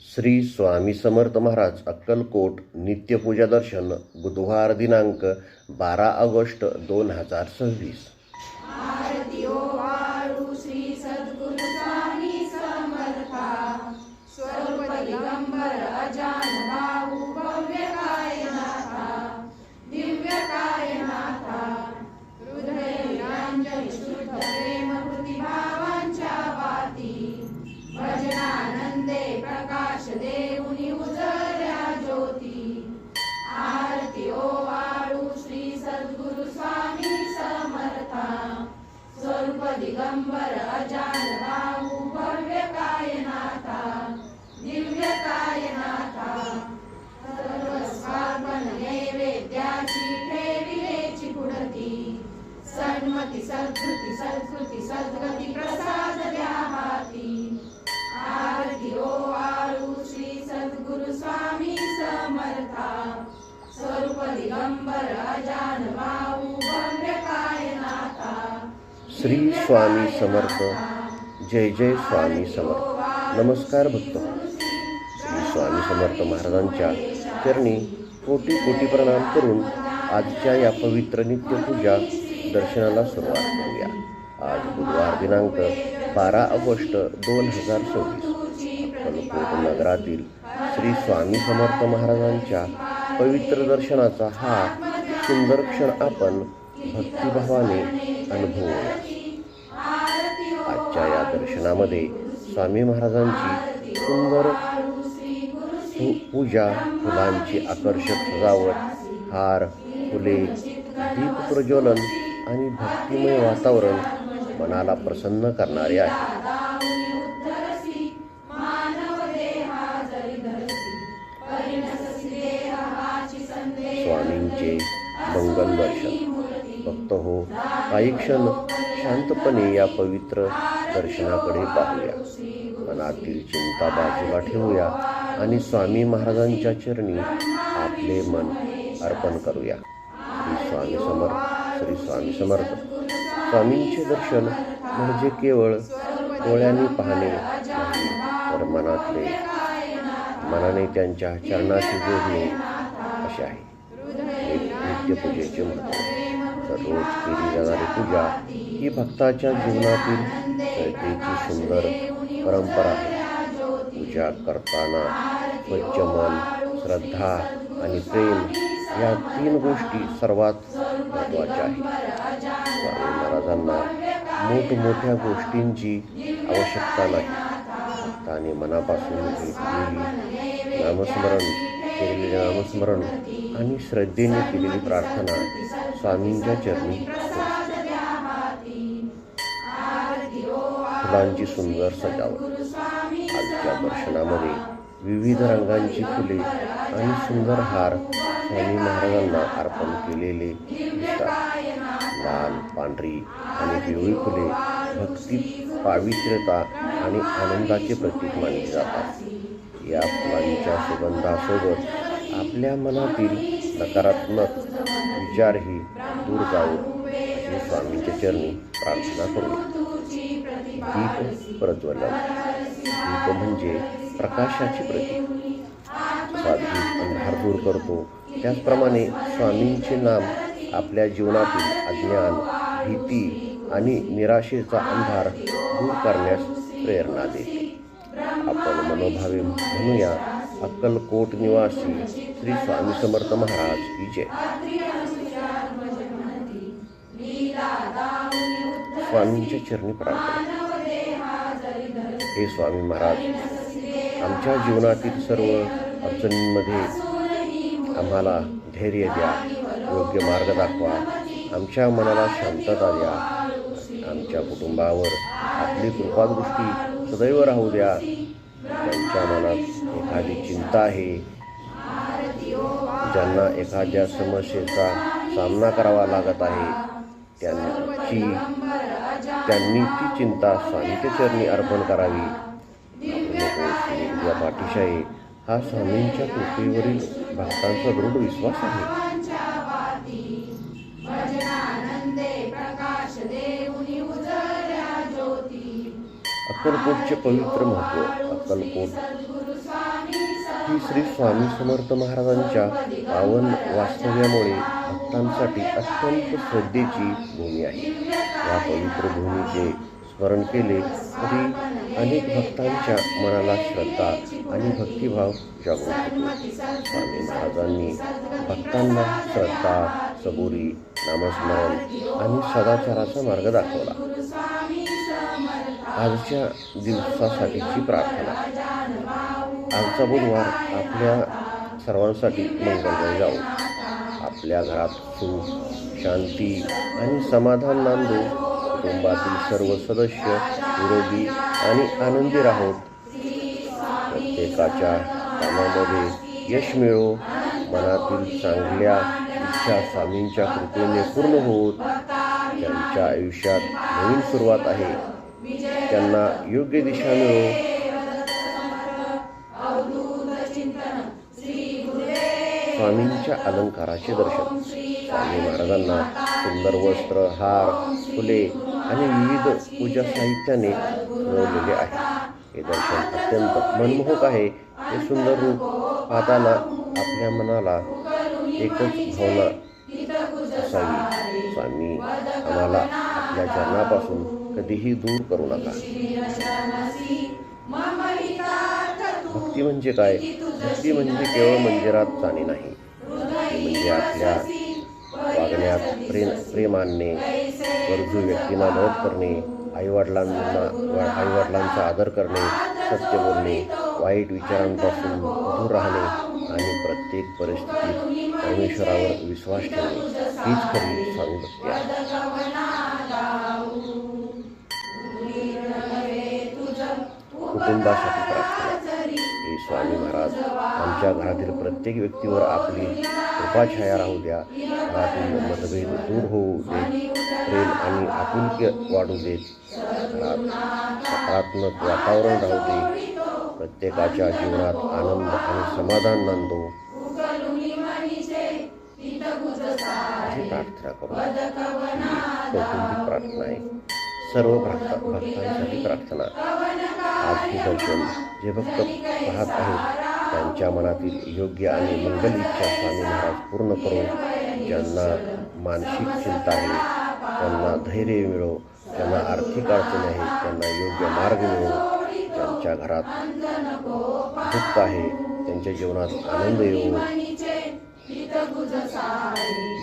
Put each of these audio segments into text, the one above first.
श्री स्वामी समर्थ महाराज अक्कलकोट नित्यपूजा दर्शन बुधवार दिनांक 12 ऑगस्ट 2026। आरती ओ वाळू श्री सद्गुरु स्वामी समर्था स्वरूप दिगंबर अजान बाहू भव्य कायनाथा दिव्य कायनाथा हृदय निरंजन शुद्ध प्रेम कृती भावांच्या वाती भजनानंदे प्रकाश देऊनी उजळल्या ज्योती। आरती ओ वाळू श्री सद्गुरु स्वामी समर्था स्वरूप दिगंबर अजान बाहू भव्य कायनाथा दिव्य कायनाथा सर्वस्वार्पण नैवेद्याची ठेविलेची पुढती सन्मती सद्कृती सद्कृती सद्गती प्रसाद द्या हाती। आरती ओ वाळू श्री सद्गुरु स्वामी समर्था स्वरूप दिगंबर अजान बाहू भव्य कायनाथा श्री स्वामी समर्थ। जय जय स्वामी समर्थ। नमस्कार भक्त। श्री स्वामी समर्थ महाराजांच्या चरणी कोटी कोटी प्रणाम करून आजच्या या पवित्र नित्यपूजा दर्शनाला सुरुवात करूया। आज बुधवार दिनांक 12 ऑगस्ट 2026 अक्कलकोट नगरातील श्री स्वामी समर्थ महाराजांच्या पवित्र दर्शनाचा हा सुंदर क्षण आपण भक्तिभावाने अनुभवूया। आजच्या या दर्शनामध्ये स्वामी महाराजांची सुंदर पूजा, फुलांची आकर्षक सजावट, हार, फुले, दीप प्रज्वलन आणि भक्तिमय वातावरण मनाला प्रसन्न करणारे आहे। स्वामींचे मंगल दर्शन। भक्त हो, काही क्षण शांतपणे या पवित्र दर्शनाकडे पाहूया, मनातील चिंता बाजूला ठेवूया आणि स्वामी महाराजांच्या चरणी आपले मन अर्पण करूया। श्री स्वामी समर्थ। श्री स्वामी समर्थ। स्वामींचे दर्शन म्हणजे केवळ डोळ्यांनी पाहणे नाही, तर मनाने त्यांच्या चरणाशी जोडणे असे आहे। नित्यपूजेचे महत्त्व। दररोज केली जाणारी पूजा ही भक्ताच्या जीवनातील श्रद्धेची सुंदर परंपरा आहे। पूजा करताना स्वच्छ मन, श्रद्धा आणि प्रेम या तीन गोष्टी सर्वात महत्त्वाच्या आहेत। स्वामी महाराजांना मोठमोठ्या गोष्टींची आवश्यकता नाही। भक्ताने मनापासून केलेले नामस्मरण आणि श्रद्धेने केलेली प्रार्थना स्वामींच्या चरणी। फुलांची सुंदर सजावट। आजच्या दर्शनामध्ये विविध रंगांची फुले आणि सुंदर हार स्वामी महाराजांना अर्पण केलेले दिसतात। लाल, पांढरी आणि पिवळी फुले भक्ती, पावित्र्यता आणि आनंदाचे प्रतीक मानली जातात। या फुलांच्या सुगंधासोबत आपल्या मनातील नकारात्मक विचारही दूर जावो अशी स्वामींच्या चरणी प्रार्थना करूया। दीप प्रज्वलन। दीप म्हणजे प्रकाशाचे प्रतीक। दीप अंधार दूर करतो, त्याचप्रमाणे स्वामींचे नाम आपल्या जीवनातील अज्ञान, भीती आणि निराशेचा अंधार दूर करण्यास प्रेरणा देते। आपण मनोभावे म्हणूया, अक्कलकोट निवासी श्री स्वामी समर्थ महाराज की जय। स्वामींच्या चरणी प्रार्थना। हे स्वामी महाराज, आमच्या जीवनातील सर्व अडचणींमध्ये आम्हाला धैर्य द्या, योग्य मार्ग दाखवा, आमच्या मनाला शांतता द्या, आमच्या कुटुंबावर आपली कृपादृष्टी सदैव राहू द्या। ज्यांच्या मनात एखादी चिंता आहे, ज्यांना एखाद्या समस्येचा सामना करावा लागत आहे, त्यांनी ती चिंता स्वामींच्या चरणी अर्पण करावी। तुझ्या पाठीशी आहे हा स्वामींच्या कृपेवरील भक्तांचा दृढ विश्वास आहे। अक्कलकोटचे पवित्र महत्त्व। अक्कलकोट ही श्री स्वामी समर्थ महाराजांच्या पावन वास्तव्यामुळे भक्तांसाठी अत्यंत श्रद्धेची भूमी आहे. या पवित्र भूमीचे स्मरण केले तरी अनेक भक्तांच्या मनाला श्रद्धा आणि भक्तिभाव जागृत होतो. स्वामी महाराजांनी भक्तांना श्रद्धा, सबुरी, नामस्मरण आणि सदाचाराचा मार्ग दाखवला. आजच्या दिवसासाठीची प्रार्थना. आजचा बुधवार आपल्या सर्वांसाठी मंगलमय जावो. आपल्या घरात सुख, शांती आणि समाधान नांदो. कुटुंबातील सर्व सदस्य निरोगी आणि आनंदी राहोत. प्रत्येकाच्या कामामध्ये यश मिळो. मनातील चांगल्या इच्छा स्वामींच्या कृपेने पूर्ण होत. ज्यांच्या आयुष्यात नवीन सुरुवात आहे त्यांना योग्य दिशा मिळो. स्वामींच्या अलंकाराचे दर्शन. स्वामी महाराजांना सुंदर वस्त्र, हार, फुले आणि विविध पूजा साहित्याने सजवलेले आहे. हे दर्शन अत्यंत मनमोहक आहे. हे सुंदर रूप पाहताना आपल्या मनाला एकच भावना असावी, स्वामी आम्हाला आपल्या चरणापासून कधीही दूर करू नका. भक्ती म्हणजे काय? भक्ती म्हणजे केवळ मंदिरात जाणे नाही. भक्ती म्हणजे आपल्या वागण्यात प्रेमाने गरजू व्यक्तींना मदत करणे, आईवडिलांचा आदर करणे, सत्य बोलणे, वाईट विचारांपासून दूर राहणे आणि प्रत्येक परिस्थितीत परमेश्वरावर विश्वास ठेवणे हीच खरी स्वामी भक्ती आहे. कुटुंबासाठी प्रार्थना. हे स्वामी महाराज आमच्या घरातील प्रत्येक व्यक्तीवर आपली कृपाछाया राहू द्या. घरातील मतभेद दूर होऊ देत. प्रेम आणि आपुलकी वाढू देत. घरात सकारात्मक वातावरण राहू दे. प्रत्येकाच्या जीवनात आनंद आणि समाधान नांदो. ही प्रार्थना करू. कौटुंबिक प्रार्थना आहे. सर्व भक्तांसाठी प्रार्थना. आज हे दर्शन जे भक्त पाहत आहेत त्यांच्या मनातील योग्य आणि मंगल इच्छा स्वामी महाराज पूर्ण करो. ज्यांना मानसिक चिंता आहे त्यांना धैर्य मिळो. ज्यांना आर्थिक अडचणी आहेत त्यांना योग्य मार्ग मिळो. ज्यांच्या घरात दुःख आहे त्यांच्या जीवनात आनंद येवो.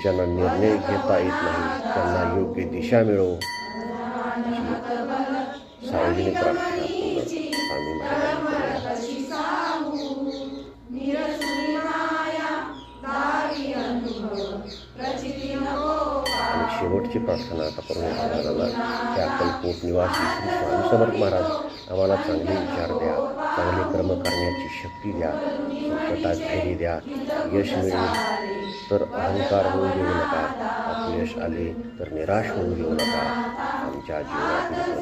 ज्यांना निर्णय घेता येत नाही त्यांना योग्य दिशा मिळो. सार्वजनिक प्रार्थना स्वामी महाराजांनी आणि शेवटची प्रार्थना आता करून महाराजांना त्या अक्कलकोट निवासी श्री स्वामी समर्थ महाराज आम्हाला चांगले विचार द्या, चांगले कर्म करण्याची शक्ती द्या, संकटात धैर्य द्या. यश मिळेल तर अहंकार होऊन देऊ नका. अपयश आले तर निराश होऊन देऊ नका. आमच्या जीवनातील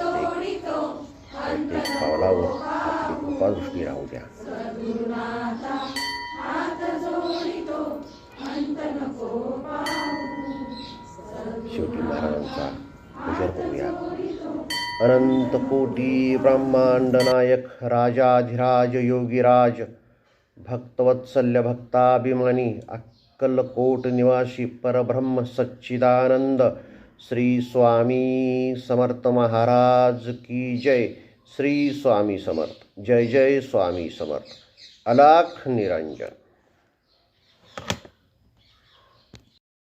प्रत्येक पावलावर आपली कृपादृष्टी राहू द्या. शेवटी महाराजांचा विचार करूया. अनंत कोटी ब्रह्मांड नायक राजाधिराज योगीराज भक्तवत्सल्य भक्ताभिमानी अक्कलकोट निवासी परब्रह्म सच्चिदानंद श्री स्वामी समर्थ महाराज की जय. श्री स्वामी समर्थ. जय जय स्वामी समर्थ. अलाख निरंजन.